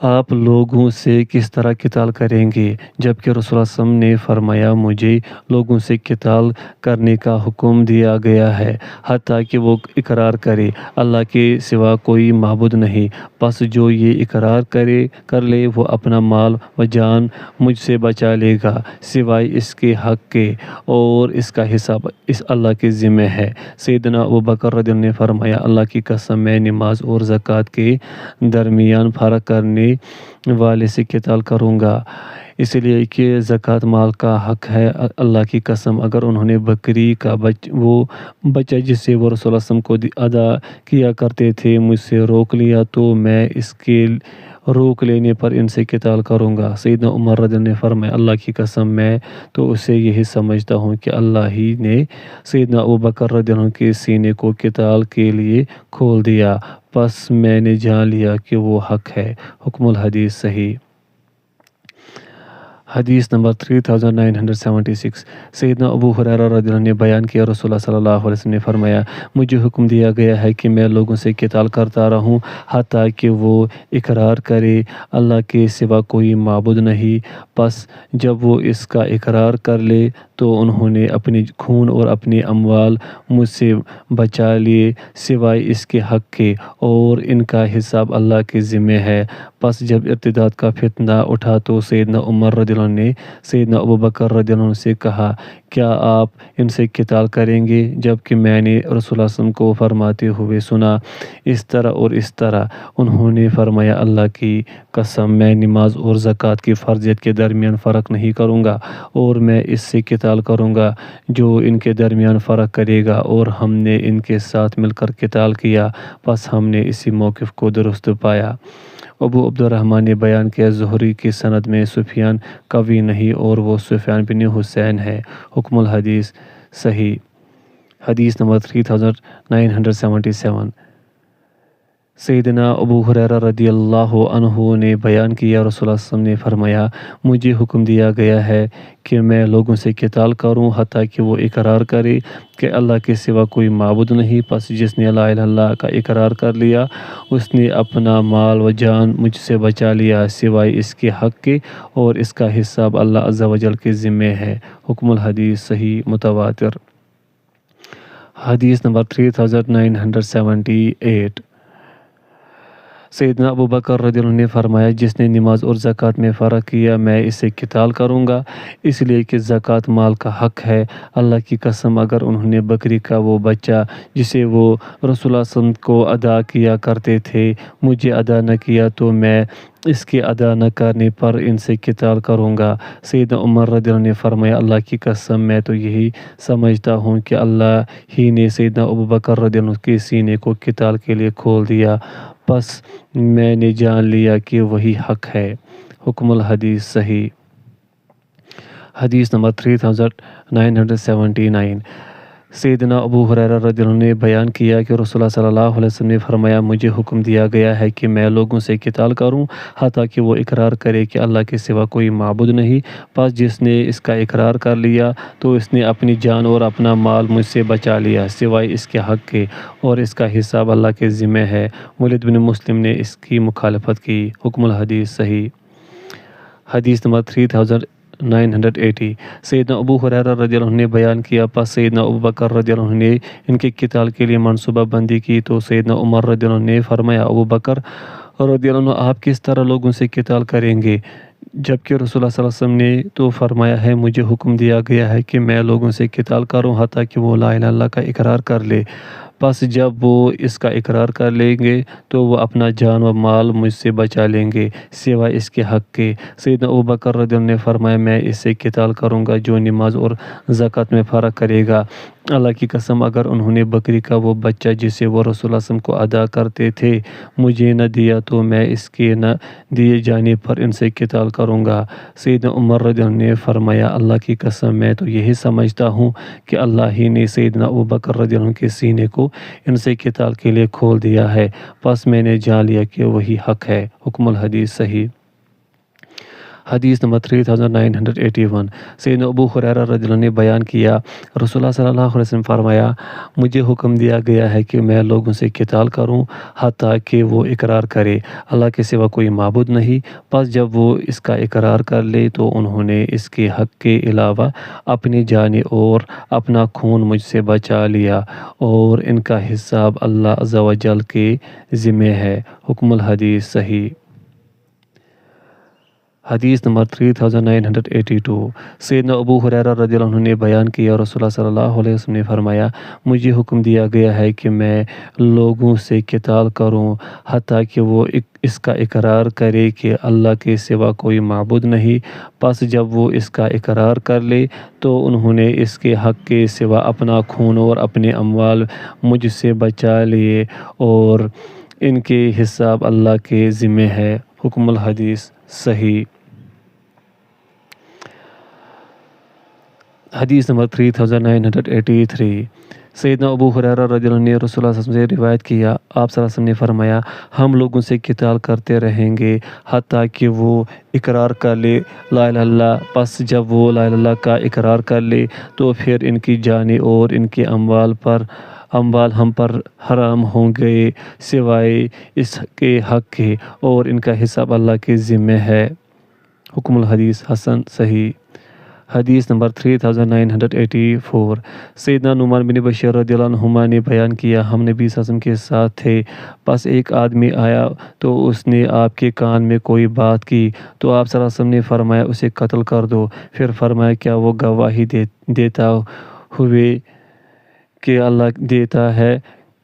آپ لوگوں سے کس طرح قتال کریں گے؟ جبکہ رسول اللہ صلی اللہ علیہ وسلم نے فرمایا مجھے لوگوں سے قتال کرنے کا حکم دیا گیا ہے حتیٰ کہ وہ اقرار کرے اللہ کے سوا کوئی معبود نہیں، پس جو یہ اقرار کر لے وہ اپنا مال و جان مجھ سے بچا لے گا سوائے اس کے حق کے اور اس کا حساب اس اللہ کے ذمہ ہے۔ سیدنا ابو بکر رضی اللہ عنہ نے فرمایا اللہ کی قسم میں نماز اور زکوٰۃ کے درمیان فرق کرنے والے سے قتال کروں گا، اس لیے کہ زکوٰۃ مال کا حق ہے۔ اللہ کی قسم اگر انہوں نے بکری کا وہ بچہ جسے وہ رسول اللہ صلی اللہ علیہ وسلم کو ادا کیا کرتے تھے مجھ سے روک لیا تو میں اس کے روک لینے پر ان سے قتال کروں گا۔ سیدنا عمر رضی اللہ عنہ نے فرمایا اللہ کی قسم میں تو اسے یہی سمجھتا ہوں کہ اللہ ہی نے سیدنا ابو بکر رضی اللہ عنہ کے سینے کو قتال کے لیے کھول دیا، پس میں نے جان لیا کہ وہ حق ہے۔ حکم الحدیث صحیح۔ حدیث نمبر 3976 سیدنا ابو ہریرہ رضی اللہ عنہ نے بیان کیا رسول اللہ صلی اللہ علیہ وسلم نے فرمایا مجھے حکم دیا گیا ہے کہ میں لوگوں سے قتال کرتا رہوں حتیٰ کہ وہ اقرار کرے اللہ کے سوا کوئی معبود نہیں، پس جب وہ اس کا اقرار کر لے تو انہوں نے اپنی خون اور اپنے اموال مجھ سے بچا لیے سوائے اس کے حق کے اور ان کا حساب اللہ کے ذمہ ہے۔ پس جب ارتداد کا فتنہ اٹھا تو سیدنا عمر رضی اللہ عنہ نے سیدنا ابو بکر رضی اللہ عنہ سے کہا کیا آپ ان سے قتال کریں گے؟ جبکہ میں نے رسول اللہ صلی اللہ علیہ وسلم کو فرماتے ہوئے سنا اس طرح اور اس طرح۔ انہوں نے فرمایا اللہ کی قسم میں نماز اور زکوٰۃ کی فرضیت کے درمیان فرق نہیں کروں گا اور میں اس سے قتال کروں گا جو ان کے درمیان فرق کرے گا، اور ہم نے ان کے ساتھ مل کر قتال کیا پس ہم نے اسی موقف کو درست پایا۔ ابو عبد الرحمن نے بیان کیا زہری کی سند میں سفیان قوی نہیں اور وہ سفیان بن حسین ہے۔ حکم الحدیث صحیح۔ حدیث نمبر 3977 سیدنا ابو ہریرہ رضی اللہ عنہ نے بیان کیا رسول اللہ صلی اللہ علیہ وسلم نے فرمایا مجھے حکم دیا گیا ہے کہ میں لوگوں سے قتال کروں حتیٰ کہ وہ اقرار کرے کہ اللہ کے سوا کوئی معبود نہیں، پس جس نے لا الہ الا اللہ کا اقرار کر لیا اس نے اپنا مال و جان مجھ سے بچا لیا سوائے اس کے حق کے اور اس کا حساب اللہ عز و جل کے ذمہ ہے۔ حکم الحدیث صحیح متواتر۔ حدیث نمبر 3978 سیدنا ابو بکر رضی اللہ عنہ نے فرمایا جس نے نماز اور زکوٰۃ میں فرق کیا میں اسے قتال کروں گا، اس لیے کہ زکوٰۃ مال کا حق ہے۔ اللہ کی قسم اگر انہوں نے بکری کا وہ بچہ جسے وہ رسول اللہ صلی اللہ علیہ وسلم کو ادا کیا کرتے تھے مجھے ادا نہ کیا تو میں اس کے ادا نہ کرنے پر ان سے قتال کروں گا۔ سیدنا عمر رضی اللہ عنہ نے فرمایا اللہ کی قسم میں تو یہی سمجھتا ہوں کہ اللہ ہی نے سیدنا ابو بکر رضی اللہ عنہ کے سینے کو قتال کے لیے کھول دیا، پس میں نے جان لیا کہ وہی حق ہے۔ حکم الحدیث صحیح۔ حدیث نمبر 3979۔ سیدنا ابو ہریرہ رضی اللہ عنہ نے بیان کیا کہ رسول اللہ صلی اللہ علیہ وسلم نے فرمایا مجھے حکم دیا گیا ہے کہ میں لوگوں سے قتال کروں حتیٰ کہ وہ اقرار کرے کہ اللہ کے سوا کوئی معبود نہیں، پس جس نے اس کا اقرار کر لیا تو اس نے اپنی جان اور اپنا مال مجھ سے بچا لیا سوائے اس کے حق کے، اور اس کا حساب اللہ کے ذمہ ہے۔ ولید بن مسلم نے اس کی مخالفت کی۔ حکم الحدیث صحیح۔ حدیث نمبر 3980۔ سیدنا ابو ہریرہ رضی اللہ عنہ نے بیان کیا پس سیدنا ابو بکر رضی اللہ عنہ نے ان کے قتال کے لیے منصوبہ بندی کی تو سیدنا عمر رضی اللہ عنہ نے فرمایا ابو بکر رضی اللہ عنہ آپ کس طرح لوگوں سے قتال کریں گے؟ جبکہ رسول اللہ صلی اللہ علیہ وسلم نے تو فرمایا ہے مجھے حکم دیا گیا ہے کہ میں لوگوں سے قتال کروں حتیٰ کہ وہ لا الہ الا اللہ کا اقرار کر لے، پس جب وہ اس کا اقرار کر لیں گے تو وہ اپنا جان و مال مجھ سے بچا لیں گے سوائے اس کے حق کے۔ سیدنا ابو بکر رضی اللہ عنہ نے فرمایا میں اس سے قتال کروں گا جو نماز اور زکوٰۃ میں فرق کرے گا۔ اللہ کی قسم اگر انہوں نے بکری کا وہ بچہ جسے وہ رسول اللہ صلی اللہ علیہ وسلم کو ادا کرتے تھے مجھے نہ دیا تو میں اس کے نہ دیے جانے پر ان سے قتال کروں گا۔ سیدنا عمر رضی اللہ عنہ نے فرمایا اللہ کی قسم میں تو یہی سمجھتا ہوں کہ اللہ ہی نے سیدنا ابو بکر رضی اللہ عنہ کے سینے کو ان سے قتال کے لیے کھول دیا ہے، پس میں نے جان لیا کہ وہی حق ہے۔ حکم الحدیث صحیح۔ حدیث نمبر 3981۔ سیدنا ابو ہریرہ رضی اللہ عنہ نے بیان کیا رسول اللہ صلی اللہ علیہ وسلم فرمایا مجھے حکم دیا گیا ہے کہ میں لوگوں سے قتال کروں حتیٰ کہ وہ اقرار کرے اللہ کے سوا کوئی معبود نہیں، پس جب وہ اس کا اقرار کر لے تو انہوں نے اس کے حق کے علاوہ اپنی جانیں اور اپنا خون مجھ سے بچا لیا اور ان کا حساب اللہ عز و جل کے ذمہ ہے۔ حکم الحدیث صحیح۔ حدیث نمبر 3982۔ سیدنا ابو ہریرہ رضی اللہ عنہ نے بیان کیا رسول اللہ صلی اللہ علیہ وسلم نے فرمایا مجھے حکم دیا گیا ہے کہ میں لوگوں سے قتال کروں حتیٰ کہ وہ اس کا اقرار کرے کہ اللہ کے سوا کوئی معبود نہیں، پس جب وہ اس کا اقرار کر لے تو انہوں نے اس کے حق کے سوا اپنا خون اور اپنے اموال مجھ سے بچا لیے اور ان کے حساب اللہ کے ذمہ ہے۔ حکم الحدیث صحیح۔ حدیث نمبر 3983۔ سیدنا ابو ہریرہ رضی اللہ عنہ نے رسول اللہ صلی اللہ علیہ وسلم سے روایت کیا آپ صلی اللہ علیہ وسلم نے فرمایا ہم لوگوں سے قتال کرتے رہیں گے حتیٰ کہ وہ اقرار کر لے لا الہ الا اللہ، پس جب وہ لا الہ الا اللہ کا اقرار کر لے تو پھر ان کی جانیں اور ان کے اموال ہم پر حرام ہوں گے سوائے اس کے حق کے، اور ان کا حساب اللہ کے ذمہ ہے۔ حکم الحدیث حسن صحیح۔ حدیث نمبر 3984۔ سیدنا نعمان بن بشیر رضی اللہ عنہما نے بیان کیا ہم نبی صلی اللہ علیہ وسلم کے ساتھ تھے، پس ایک آدمی آیا تو اس نے آپ کے کان میں کوئی بات کی تو آپ صلی اللہ علیہ وسلم نے فرمایا اسے قتل کر دو، پھر فرمایا کیا وہ گواہی دیتا ہوئے کہ اللہ دیتا ہے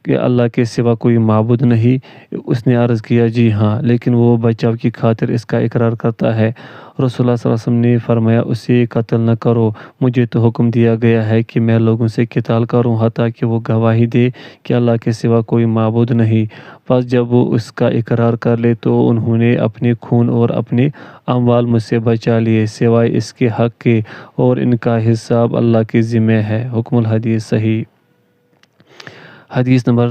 کہ اللہ کے سوا کوئی معبود نہیں؟ اس نے عرض کیا جی ہاں، لیکن وہ بچاؤ کی خاطر اس کا اقرار کرتا ہے۔ رسول اللہ صلی اللہ علیہ وسلم نے فرمایا اسے قتل نہ کرو، مجھے تو حکم دیا گیا ہے کہ میں لوگوں سے قتال کروں حتیٰ کہ وہ گواہی دے کہ اللہ کے سوا کوئی معبود نہیں، پس جب وہ اس کا اقرار کر لے تو انہوں نے اپنے خون اور اپنے اموال مجھ سے بچا لیے سوائے اس کے حق کے، اور ان کا حساب اللہ کے ذمہ ہے۔ حکم الحدیث صحیح۔ حدیث نمبر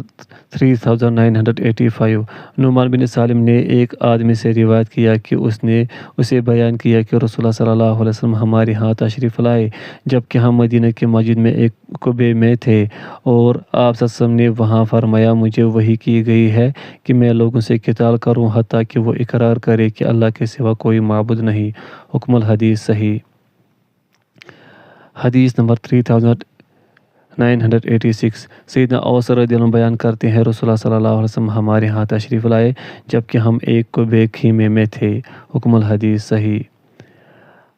3985۔ نعمان بن سالم نے ایک آدمی سے روایت کیا کہ اس نے اسے بیان کیا کہ رسول اللہ صلی اللہ علیہ وسلم ہمارے ہاں تشریف لائے جبکہ ہم مدینہ کی مسجد میں ایک کعبے میں تھے، اور آپ صلی اللہ علیہ وسلم نے وہاں فرمایا مجھے وحی کی گئی ہے کہ میں لوگوں سے قتال کروں حتیٰ کہ وہ اقرار کرے کہ اللہ کے سوا کوئی معبود نہیں۔ حکم الحدیث صحیح۔ حدیث نمبر 986 سیدنا اوس رضی اللہ عنہ بیان کرتے ہیں رسول اللہ صلی اللہ علیہ وسلم ہمارے ہاں تشریف لائے جبکہ ہم ایک کو بے خیمے میں تھے۔ حکم الحدیث صحیح۔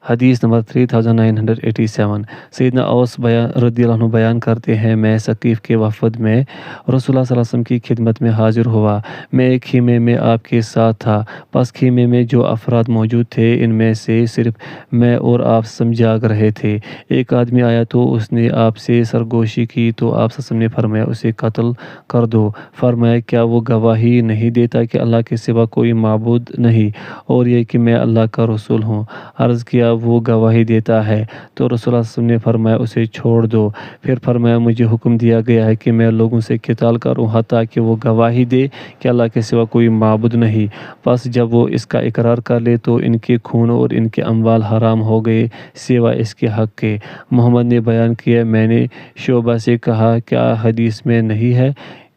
حدیث نمبر 3987 سیدنا اوس رضی اللہ عنہ بیان کرتے ہیں میں ثقیف کے وفد میں رسول اللہ صلی اللہ علیہ وسلم کی خدمت میں حاضر ہوا۔ میں ایک خیمے میں آپ کے ساتھ تھا۔ پس خیمے میں جو افراد موجود تھے ان میں سے صرف میں اور آپ جاگ رہے تھے۔ ایک آدمی آیا تو اس نے آپ سے سرگوشی کی تو آپ صلی اللہ علیہ وسلم نے فرمایا اسے قتل کر دو۔ فرمایا کیا وہ گواہی نہیں دیتا کہ اللہ کے سوا کوئی معبود نہیں اور یہ کہ میں اللہ کا رسول ہوں؟ عرض کیا وہ گواہی دیتا ہے۔ تو رسول اللہ صلی اللہ علیہ وسلم نے فرمایا اسے چھوڑ دو۔ پھر فرمایا مجھے حکم دیا گیا ہے کہ میں لوگوں سے قتال کروں حتیٰ کہ وہ گواہی دے کہ اللہ کے سوا کوئی معبود نہیں۔ پس جب وہ اس کا اقرار کر لے تو ان کے خون اور ان کے اموال حرام ہو گئے سوائے اس کے حق کے۔ محمد نے بیان کیا میں نے شعبہ سے کہا کیا حدیث میں نہیں ہے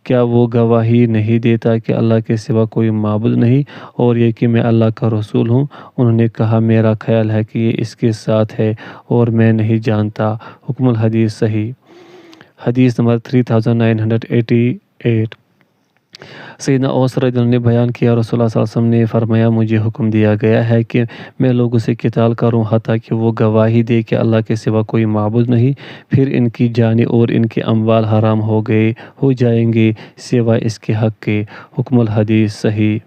کیا وہ گواہی نہیں دیتا کہ اللہ کے سوا کوئی معبود نہیں اور یہ کہ میں اللہ کا رسول ہوں؟ انہوں نے کہا میرا خیال ہے کہ یہ اس کے ساتھ ہے اور میں نہیں جانتا۔ حکم الحدیث صحیح۔ حدیث نمبر 3988 سیدنا اوس رضی اللہ عنہ نے بیان کیا رسول اللہ صلی اللہ علیہ وسلم نے فرمایا مجھے حکم دیا گیا ہے کہ میں لوگوں سے قتال کروں حتیٰ کہ وہ گواہی دے کہ اللہ کے سوا کوئی معبود نہیں، پھر ان کی جانیں اور ان کے اموال حرام ہو جائیں گے سوائے اس کے حق کے۔ حکم الحدیث صحیح۔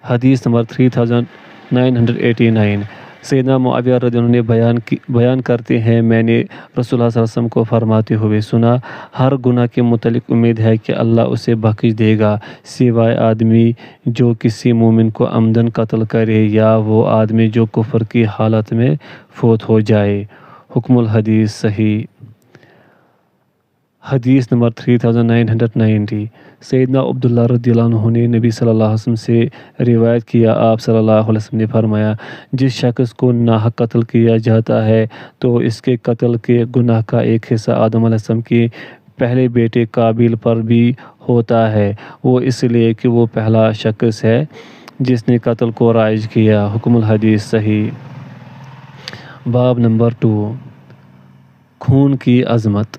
حدیث نمبر 3989 سیدنا معاویہ رضی اللہ عنہ نے بیان کرتے ہیں میں نے رسول اللہ صلی اللہ علیہ وسلم کو فرماتے ہوئے سنا ہر گناہ کے متعلق امید ہے کہ اللہ اسے بخش دے گا سوائے آدمی جو کسی مومن کو عمدن قتل کرے یا وہ آدمی جو کفر کی حالت میں فوت ہو جائے۔ حکم الحدیث صحیح۔ حدیث نمبر 3990 سیدنا عبداللہ رضی اللہ عنہ نے نبی صلی اللہ علیہ وسلم سے روایت کیا آپ صلی اللہ علیہ وسلم نے فرمایا جس شخص کو ناحق قتل کیا جاتا ہے تو اس کے قتل کے گناہ کا ایک حصہ آدم علیہ السلام کے پہلے بیٹے قابیل پر بھی ہوتا ہے، وہ اس لیے کہ وہ پہلا شخص ہے جس نے قتل کو رائج کیا۔ حکم الحدیث صحیح۔ باب نمبر 2 خون کی عظمت۔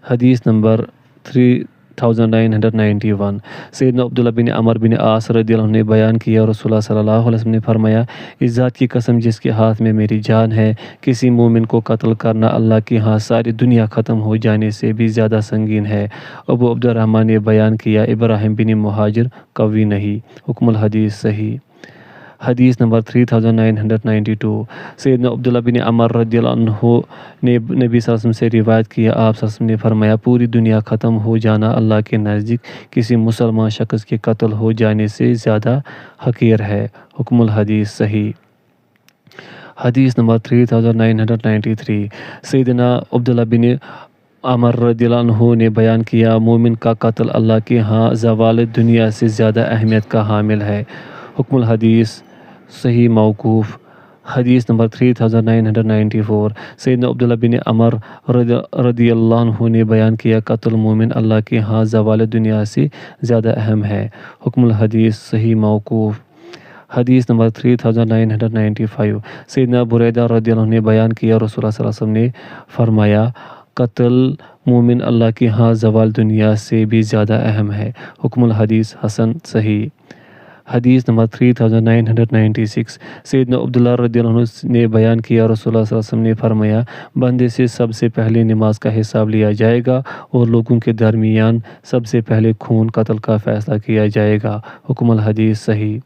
حدیث نمبر 3991 سیدنا عبداللہ بن عمر بن عاص رضی اللہ عنہ نے بیان کیا رسول اللہ صلی اللہ علیہ وسلم نے فرمایا اس ذات کی قسم جس کے ہاتھ میں میری جان ہے کسی مومن کو قتل کرنا اللہ کے ہاں ساری دنیا ختم ہو جانے سے بھی زیادہ سنگین ہے۔ ابو عبد الرحمن نے بیان کیا ابراہیم بن مہاجر قوی نہیں۔ حکم الحدیث صحیح۔ حدیث نمبر 3992 سیدنا عبداللہ بن عمر رضی اللہ عنہ نے نبی صلی اللہ علیہ وسلم سے روایت کیا آپ صلی اللہ علیہ وسلم نے فرمایا پوری دنیا ختم ہو جانا اللہ کے نزدیک کسی مسلمان شخص کے قتل ہو جانے سے زیادہ حقیر ہے۔ حکم الحدیث صحیح۔ حدیث نمبر 3993 سیدنا عبداللہ بن عمر رضی اللہ عنہ نے بیان کیا مومن کا قتل اللہ کے ہاں زوال دنیا سے زیادہ اہمیت کا حامل ہے۔ حکم الحدیث صحیح موقوف۔ حدیث نمبر 3994 سیدنا عبداللہ بن عمر رضی اللہ عنہ نے بیان کیا قتل مومن اللہ کے ہاں زوال دنیا سے زیادہ اہم ہے۔ حکم الحدیث صحیح موقوف۔ حدیث نمبر 3995 سیدنا بریدہ رضی اللہ عنہ نے بیان کیا رسول اللہ صلی اللہ علیہ وسلم نے فرمایا قتل مومن اللہ کے ہاں زوال دنیا سے بھی زیادہ اہم ہے۔ حکم الحدیث حسن صحیح۔ حدیث نمبر 3996 سیدنا عبداللہ رضی اللہ عنہ نے بیان کیا رسول اللہ صلی اللہ علیہ وسلم نے فرمایا بندے سے سب سے پہلے نماز کا حساب لیا جائے گا اور لوگوں کے درمیان سب سے پہلے خون قتل کا فیصلہ کیا جائے گا۔ حکم الحدیث صحیح۔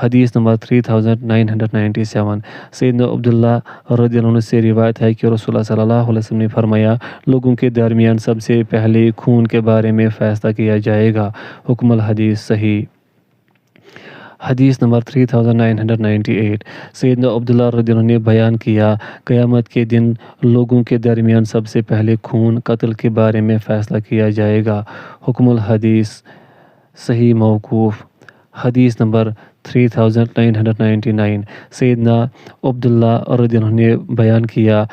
حدیث نمبر 3997 سیدنا عبداللہ رضی اللہ عنہ سے روایت ہے کہ رسول اللہ صلی اللہ علیہ وسلم نے فرمایا لوگوں کے درمیان سب سے پہلے خون کے بارے میں فیصلہ کیا جائے گا۔ حکم الحدیث صحیح۔ حدیث نمبر 3998 سیدنا عبداللہ رضی اللہ عنہ نے بیان کیا قیامت کے دن لوگوں کے درمیان سب سے پہلے خون قتل کے بارے میں فیصلہ کیا جائے گا۔ حکم الحدیث صحیح موقوف۔ حدیث نمبر 3999 سیدنا عبداللہ رضی اللہ عنہ نے بیان کیا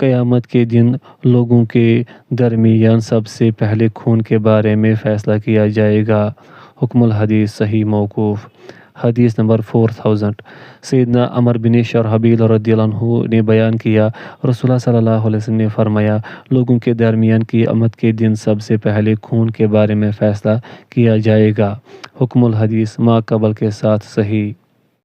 قیامت کے دن لوگوں کے درمیان سب سے پہلے خون کے بارے میں فیصلہ کیا جائے گا۔ حکم الحدیث صحیح موقوف۔ حدیث نمبر 4000۔ سیدنا عمر بن شرحبیل رضی اللہ عنہ نے بیان کیا، رسول اللہ صلی اللہ علیہ وسلم نے فرمایا، لوگوں کے درمیان قیامت کے دن سب سے پہلے خون کے بارے میں فیصلہ کیا جائے گا۔ حکم الحدیث ما قبل کے ساتھ صحیح۔